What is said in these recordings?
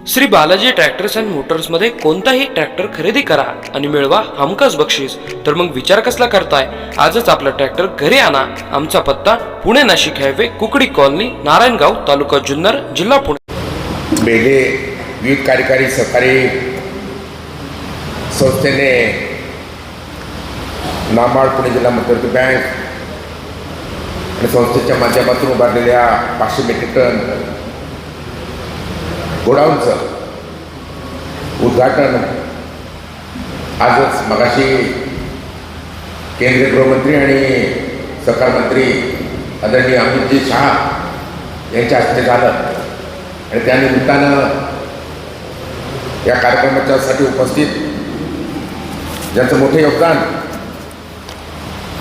Shri Balaji tractors and मोटर्समध्ये कोणताही tractor खरेदी करा आणि मिळवा हमखास बक्षीस. तर मग विचार कसला करताय? आजच आपला ट्रॅक्टर घरी आणा. आमचा पत्ता पुणे नाशिक हायवे, कुकडी कॉलनी, नारायणगाव, तालुका जुन्नर, जिल्हा पुणे. बेले विविध कार्यकारी सहकारी संस्थेने नाबार्ड पुणे जिल्हा मध्यवर्ती बँक आणि संस्थेच्या माध्यमातून उभारलेल्या 500 मेट्रिक टन गोडाऊनचं उद्घाटन आजच मगाशी केंद्रीय गृहमंत्री आणि सहकार मंत्री आदरणीय अमितजी शहा यांच्या हस्ते झालं. आणि त्यानिमित्तानं या कार्यक्रमाच्यासाठी उपस्थित ज्यांचं मोठं योगदान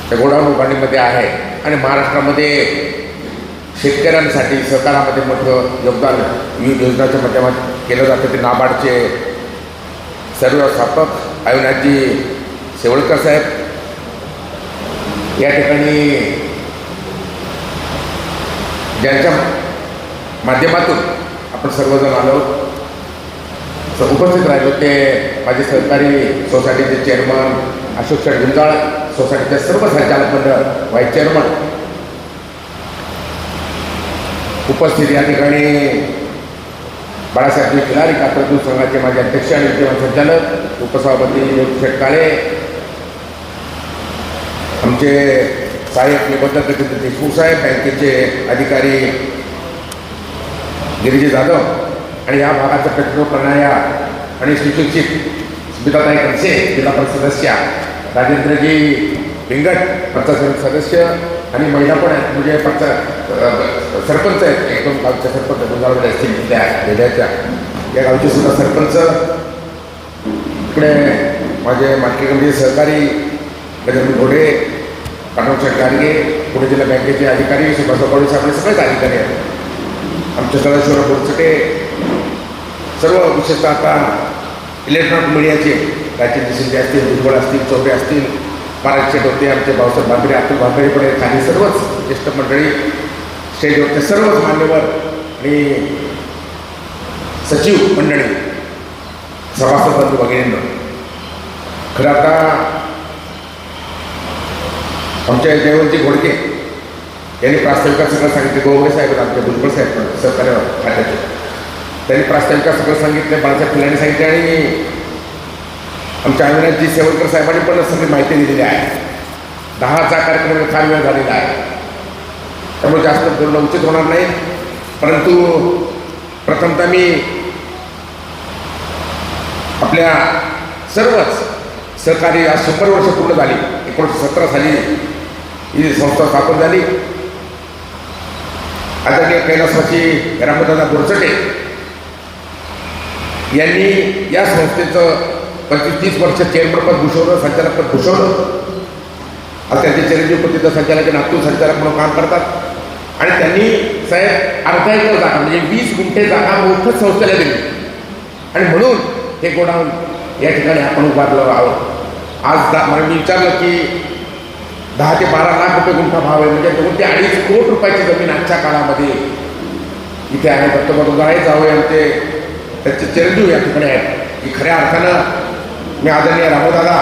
त्या गोडाऊन उभारणीमध्ये आहे आणि महाराष्ट्रामध्ये शेतकऱ्यांसाठी सहकारामध्ये मोठं योगदान विविध योजनांच्या माध्यमातून केलं जातं. ते नाबार्डचे सर्व स्थापक अविनाशजी शेवळकर साहेब या ठिकाणी ज्यांच्या माध्यमातून आपण सर्वजण आलो उपस्थित राहिलो ते माझे सहकारी सोसायटीचे चेअरमन अशोक शेठ गुंजाळ, सोसायटीचे सर्व संचालक मंडळ, व्हाईस चेअरमन उपस्थित. या ठिकाणी बाळासाहेब खिलारी कात्रज संघाचे माझे अध्यक्ष आणि विद्यमान संचालक उपसभापती शेठ काळे, आमचे सहाय्यक निबंधक गजेंद्र देशमुख साहेब, बँकेचे अधिकारी गिरिजी जाधव आणि या भागाचा प्रतिनिधित्व करणाऱ्या आणि सुशिक्षित स्मिताताई कनसे जिल्हा परिषद सदस्य, राजेंद्रजी पिंगट पंचायत सदस्य आणि महिला पण आहेत, म्हणजे सरपंच आहेत. एकदम गावचे सरपंच गुंजाळमध्ये असतील त्या जिल्ह्याच्या या गावचे सुद्धा सरपंच. इकडे माझे मार्केटमध्ये सहकारी गजानन घोडे, पांडवशेठ गाडगे, पुणे जिल्हा बँकेचे अधिकारी, सुभाष कवळे साहेब सगळेच अधिकारी आहेत. आमचे सदाशिवराव बोरचटे, सर्व विशेषतः आता इलेक्ट्रॉनिक मीडियाचे राजेंद्र शिंदे असतील, भुजबळ असतील, चौबे असतील, पाराशेठ होते, आमचे भाऊसाहेब भाकरे, अतुल भाकरे पण आहेत, आणि सर्वच ज्येष्ठ मंडळी स्टेजवरचे सर्वच मान्यवर आणि सचिव मंडळी, सभासद बंधू भगिनींनो. खरं आता आमच्या जयवंती घोडके यांनी प्रास्ताविका सगळं सांगितले. गोवरे साहेब आमचे भुजबळ साहेब पण सहकार्य खात्याचे, त्यांनी प्रास्ताविका सगळं सांगितलं. बाळासाहेब खिलारी सांगितले आणि आमच्या अविनाशजी शेवळकर साहेबांनी पण सगळी माहिती दिलेली आहे. 10चा कार्यक्रम फार वेळ झालेला आहे, त्यामुळे जास्त बोलणं उचित होणार नाही. परंतु प्रथमतः मी आपल्या सर्वच सहकारी आज 100 वर्ष पूर्ण झाली. 1917 साली ही संस्था स्थापन झाली. आदरणीय कैलासवासी रामदादा बोरचटे यांनी या संस्थेचं 25-30 वर्ष चेअरमनपद भूषवलं, संचालकपद भूषवलं. आज त्यांचे चिरंजीव पतीचं संचालक नागपूर संचालक म्हणून काम करतात. आणि त्यांनी साहेब अर्धा एकर जागा म्हणजे 20 गुंठे जागा मोठं संस्थेला दिली आणि म्हणून हे गोडाऊन या ठिकाणी आपण उभारलं आहोत. आज मला मी विचारलं की 10 ते 12 लाख रुपये गुंठा भाव आहे, म्हणजे 2 ते 2.5 कोटी रुपयाची जमीन आजच्या काळामध्ये इथे आहे. दत्तोबा गाळे जावळे आमचे त्याचे चिरंजीव या ठिकाणी आहेत. की खऱ्या अर्थानं मी आदरणीय रामदादा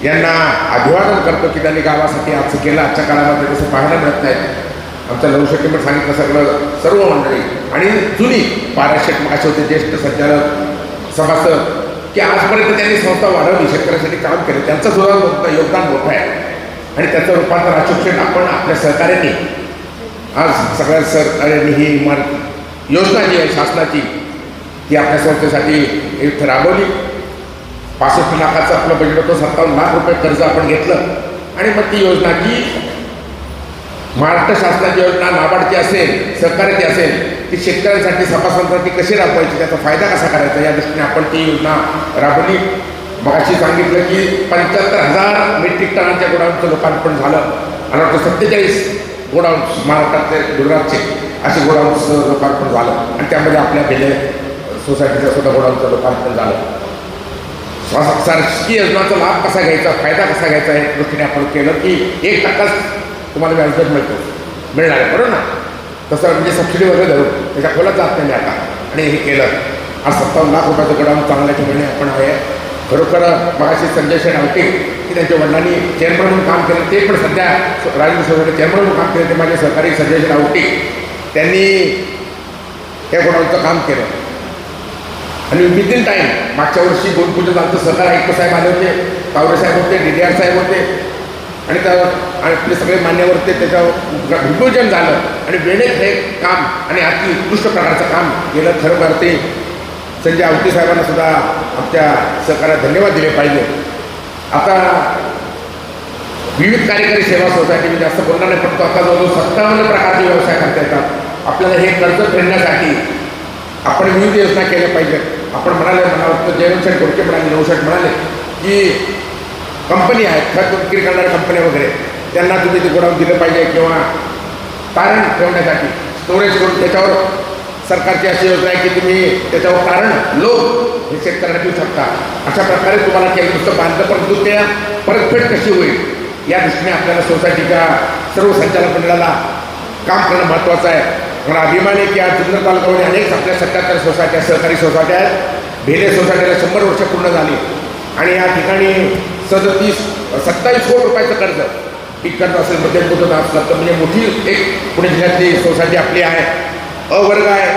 यांना अभिवादन करतो की त्यांनी गावासाठी आज केलं. आजच्या काळामध्ये तसं पाहायला मिळत नाही. आमच्या लवशेट्टी पण सांगितलं सगळं सर्व मंडळी आणि जुनी पाराशेठ असे होते ज्येष्ठ संचालक सभासद की आजपर्यंत त्यांनी संस्था वाढवली, शेतकऱ्यासाठी काम केलं. त्यांचं सुद्धा योगदान मोठं आहे आणि त्याचं रूपांतर अशोक शेठ आपण आपल्या सहकार्याने आज सगळ्या सहकार्याने ही इमारत योजना जी आहे शासनाची ती आपल्या संस्थेसाठी एक राबवली. 65 लाखाचं आपलं बजेट होतं, 57 लाख रुपये कर्ज आपण घेतलं आणि मग ती योजना जी महाराष्ट्र शासनाची योजना नाबार्डची असेल, सहकार्याची असेल, ती शेतकऱ्यांसाठी सभासदांसाठी कशी राबवायची, त्याचा फायदा कसा करायचा या दृष्टीने आपण ती योजना राबवली. मग अशी सांगितलं की 75,000 मेट्रिक टनांच्या गोडाऊनचं लोकार्पण झालं आणि 47 गोडाऊन्स महाराष्ट्रातले गुजरातचे असे गोडाऊन्सचं लोकार्पण झालं आणि त्यामध्ये आपल्या बेले सोसायटीचं सुद्धा गोडाऊनचं लोकार्पण झालं. शासकीय योजनांचा लाभ कसा घ्यायचा, फायदा कसा घ्यायचा या दृष्टीने आपण केलं की 1% तुम्हाला व्याजदर मिळणार आहे, बरोबर ना. तसं म्हणजे सबसिडी वगैरे धरून त्याच्या खोलात जात नाही आता. आणि हे केलं. आज 57 लाख रुपयाचं गोडाऊन चांगल्या ठिकाणी आपण आहे. खरोखर मगाशी संजय शेठ आवटे की त्यांच्या वडिलांनी चेअरमन म्हणून काम केलं, ते पण सध्या राजू सोसायटी चेअरमन म्हणून काम केलं, ते माझे सहकारी संजय शेठ आवटे त्यांनी या गोडाऊनचं काम केलं. आणि विदिन टाईम मागच्या वर्षी गोलपूजन झालं, सहकार आयुक्त साहेब आले होते, कावरे साहेब होते, DDR साहेब होते आणि त्यावर आपले सगळे मान्यवर होते. त्याच्यावर विभोजन झालं आणि वेळेत हे काम आणि अति उत्कृष्ट प्रकारचं काम केलं. खरोखर ते संजय आवटी साहेबांना सुद्धा आमच्या सहकार्यात धन्यवाद दिले पाहिजे. आता विविध कार्यकारी सेवा सोसायटी मी जास्त बोलणार नाही, पण आता जवळजवळ 57 प्रकारचे व्यवसाय करता येतात. आपल्याला हे कर्ज फेडण्यासाठी आपण विविध योजना केल्या पाहिजेत. आपण म्हणाले, मला वाटतं जयवंत गोडके म्हणाले, नवशेठ म्हणाले की कंपनी आहेत, खत विक्री करणाऱ्या कंपन्या वगैरे, त्यांना तुम्ही ते गोडाऊन दिलं पाहिजे किंवा तारण ठेवण्यासाठी स्टोरेज करून त्याच्यावर सरकारची अशी योजना आहे की तुम्ही त्याच्यावर तारण लोन हे शेतकऱ्यांना देऊ शकता. अशा प्रकारे तुम्हाला केलं नुसतं बांधलं, परंतु त्या परतफेड कशी होईल या दृष्टीने आपल्याला सोसायटीच्या सर्व संचालक मंडळाला काम करणं महत्त्वाचं आहे. मला अभिमान आहे की आज जुन्नर तालुक्यामध्ये अनेक आपल्या 77 सोसायट्या सहकारी सोसायट्या आहेत. भेले सोसायटीला 100 वर्ष पूर्ण झाली आणि या ठिकाणी 27 कोटी रुपयाचं कर्ज, पीक कर्ज असेल, मध्यम मुदत असलं, म्हणजे मोठी एक पुणे जिल्ह्यातली सोसायटी आपली आहे. अ वर्ग आहे,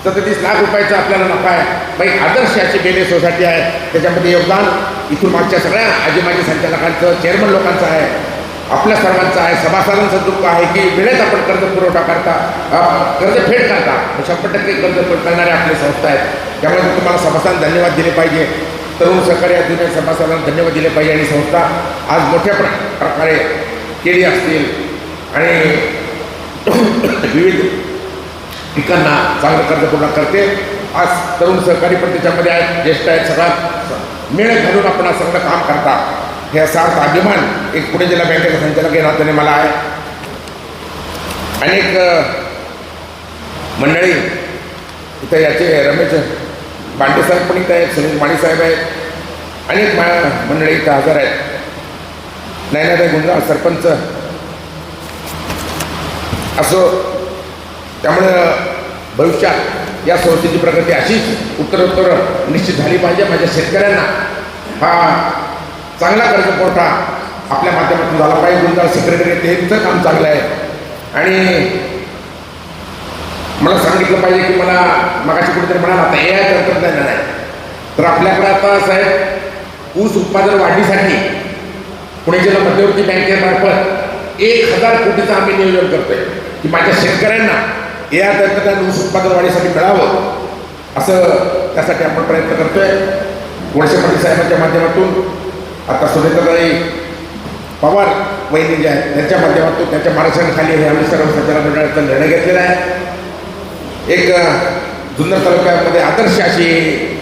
37 लाख रुपयाचा आपल्याला नफा आहे. बाई आदर्श अशी बेले सोसायटी आहे. त्याच्यामध्ये योगदान इथून मागच्या सगळ्या आजी माजी संचालकांचं, चेअरमन लोकांचं आहे, आपल्या सर्वांचं आहे. सभासदांचं दुःख आहे की वेळेत आपण कर्ज पुरवठा करता, कर्ज फेड करता, 100% कर्ज फेड करणारे आपली संस्था आहेत. त्यामुळे तुम्हाला सभासदांना धन्यवाद दिले पाहिजे, तरुण सहकारी जुन्या सभासदांना धन्यवाद दिले पाहिजे. आणि संस्था आज मोठ्या प्रकारे केली असतील आणि विविध पिकांना चांगलं कर्ज पूर्ण करते. आज तरुण सहकारी पण त्याच्यामध्ये आहेत, ज्येष्ठ आहेत, सगळा मेळ घालून आपण आज सगळं काम करता. हे सार्थ अभिमान एक पुणे जिल्हा बँकेचा संचालक या नात्याने मला आहे. अनेक मंडळी इथं याचे रमेश बांडे साहेब पण इथं आहेत, सुनील माळी साहेब आहेत, अनेक मंडळी इथं हजर आहेत. नयनाताई गुंजाळ सरपंच असो. त्यामुळं भविष्यात या संस्थेची प्रगती अशीच उत्तरोत्तर निश्चित झाली पाहिजे. माझ्या शेतकऱ्यांना हा चांगला कर्ज पुरवठा आपल्या माध्यमातून झाला पाहिजे. गुंजाळ सेक्रेटरी त्यांचं काम चांगलं आहे आणि मला सांगितलं पाहिजे की मला मगाशी कुठेतरी म्हणाला आता AI तंत्रज्ञान आहे, तर आपल्याकडे आता साहेब ऊस उत्पादन वाढीसाठी पुणे जिल्हा मध्यवर्ती बँकेमार्फत 1000 कोटीचं आम्ही नियोजन करतोय की माझ्या शेतकऱ्यांना AI तंत्रज्ञान ऊस उत्पादन वाढीसाठी मिळावं, असं त्यासाठी आपण प्रयत्न करतोय. वळसे पाटील साहेबांच्या माध्यमातून आता सुनीताताई पवार वहिनी जे आहेत त्यांच्या माध्यमातून, त्यांच्या मार्गदर्शनाखाली हे आम्ही सर्व संचालक मंडळाचा निर्णय घेतलेला आहे. एक जुन्नर तालुक्यामध्ये आदर्श अशी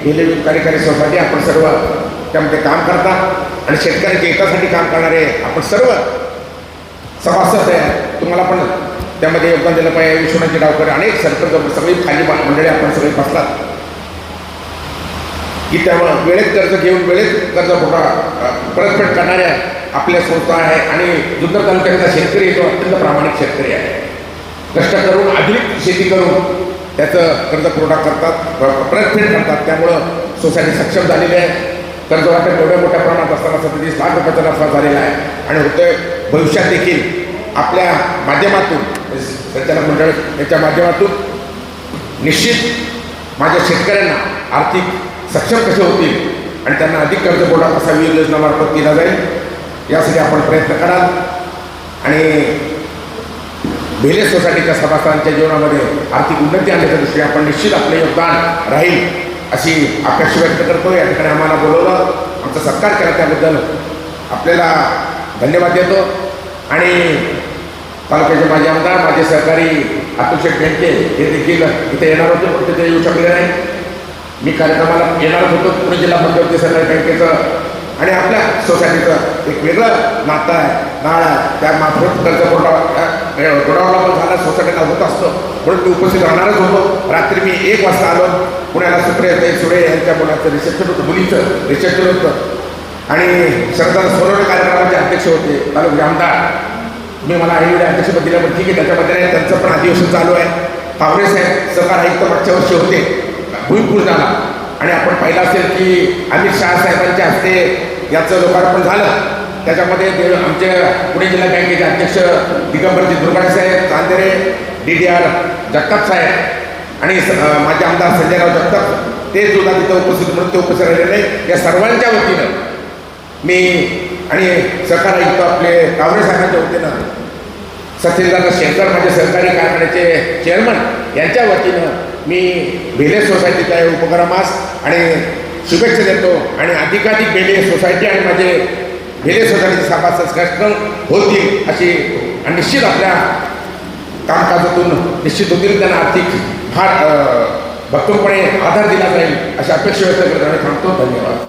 भेले कार्यकारी सोसायटी आपण सर्व त्यामध्ये काम करता आणि शेतकऱ्यांच्या हितासाठी काम करणारे आपण सर्व सभासद आहे. तुम्हाला पण त्यामध्ये योगदान दिलं पाहिजे. विश्वनाथजी डावकर, अनेक सरपंच, सगळी खाली मंडळी आपण सगळे बसलात की त्यामुळं वेळेत कर्ज घेऊन वेळेत कर्ज परतफेड करणाऱ्या आपल्या संस्था आहे. आणि जुन्नर तालुक्याचा शेतकरी तो अत्यंत प्रामाणिक शेतकरी आहे. कष्ट करून आधुनिक शेती करून त्याचं कर्ज पुरवठा करतात, परतफेड करतात. त्यामुळं सोसायटी सक्षम झालेली आहे. कर्ज वाटप एवढ्या मोठ्या प्रमाणात असताना 37 लाख रुपयाचा नफा झालेला आहे आणि होतोय. भविष्यात देखील आपल्या माध्यमातून, संचालक मंडळ याच्या माध्यमातून निश्चित माझ्या शेतकऱ्यांना आर्थिक सक्षम कसे होतील आणि त्यांना अधिक कर्ज पुरवठा कसा विविध योजनामार्फत केला जाईल यासाठी आपण प्रयत्न कराल. आणि भेले सोसायटीच्या सभासदांच्या जीवनामध्ये आर्थिक उन्नती आणण्याच्या दृष्टीने आपण निश्चित आपले योगदान राहील अशी अपेक्षा व्यक्त करतो. या ठिकाणी आम्हाला बोलवलं, आमचा सत्कार केला, त्याबद्दल आपल्याला धन्यवाद देतो. आणि तालुक्याचे माझे आमदार, माझे सहकारी अतुल शेठ बेंके हे देखील इथे येणार होते, पण तिथे येऊ शकले नाही. मी कार्यक्रमाला येणारच होतो. पुणे जिल्हा मध्यवर्ती सहकारी बँकेचं आणि आपल्या सोसायटीचं एक वेगळं नातं आहे, नाळ आहे. त्या मार्फत कर्ज पुरवठा गोडाऊनला पण झाला, सोसायटीला होत असतो, म्हणून मी उपस्थित राहणारच होतो. रात्री मी 1 वाजता आलो. पुण्याला सुप्रिया सुळे यांच्या मुलाचं रिसेप्शन होतं, मुलीचं रिसेप्शन होतं आणि शरदानंद सोनवणे कार्यक्रमाचे अध्यक्ष होते तालुक्याचे आमदार. मी मला आईवडे अध्यक्षपद दिलं, पण ठीक आहे, त्याच्यामध्ये त्यांचं पण अधिवेशन चालू आहे. काँग्रेस आहे, सहकार आयुक्त मागच्या वर्षी होते, भूमिपूजन झाला आणि आपण पाहिलं असेल की अमित शहा साहेबांच्या हस्ते याचं लोकार्पण झालं. त्याच्यामध्ये आमचे पुणे जिल्हा बँकेचे अध्यक्ष दिगंबरजी दुर्गाडे साहेब, चांदेरे, DDR जगताप साहेब आणि माझे आमदार संजयराव जगताप ते सुद्धा तिथं उपस्थित म्हणून ते उपस्थित राहिलेले. या सर्वांच्या वतीनं मी आणि सहकार आयुक्त आपले कावरे साहेबांच्या वतीनं सत्येंद्र शेखर माझे सहकारी कारखान्याचे चेअरमन यांच्या वतीनं मी भेले सोसायटीच्या उपक्रमास आणि शुभेच्छा देतो आणि अधिकाधिक भेले सोसायटी आणि माझे भेले सोसायटीचे सभासद कार्यक्रम होतील अशी आणि निश्चित आपल्या कामकाजातून निश्चित होतील. त्यांना आर्थिक फार भक्कमपणे आधार दिला जाईल अशी अपेक्षा व्यक्त करताना थांबतो. धन्यवाद.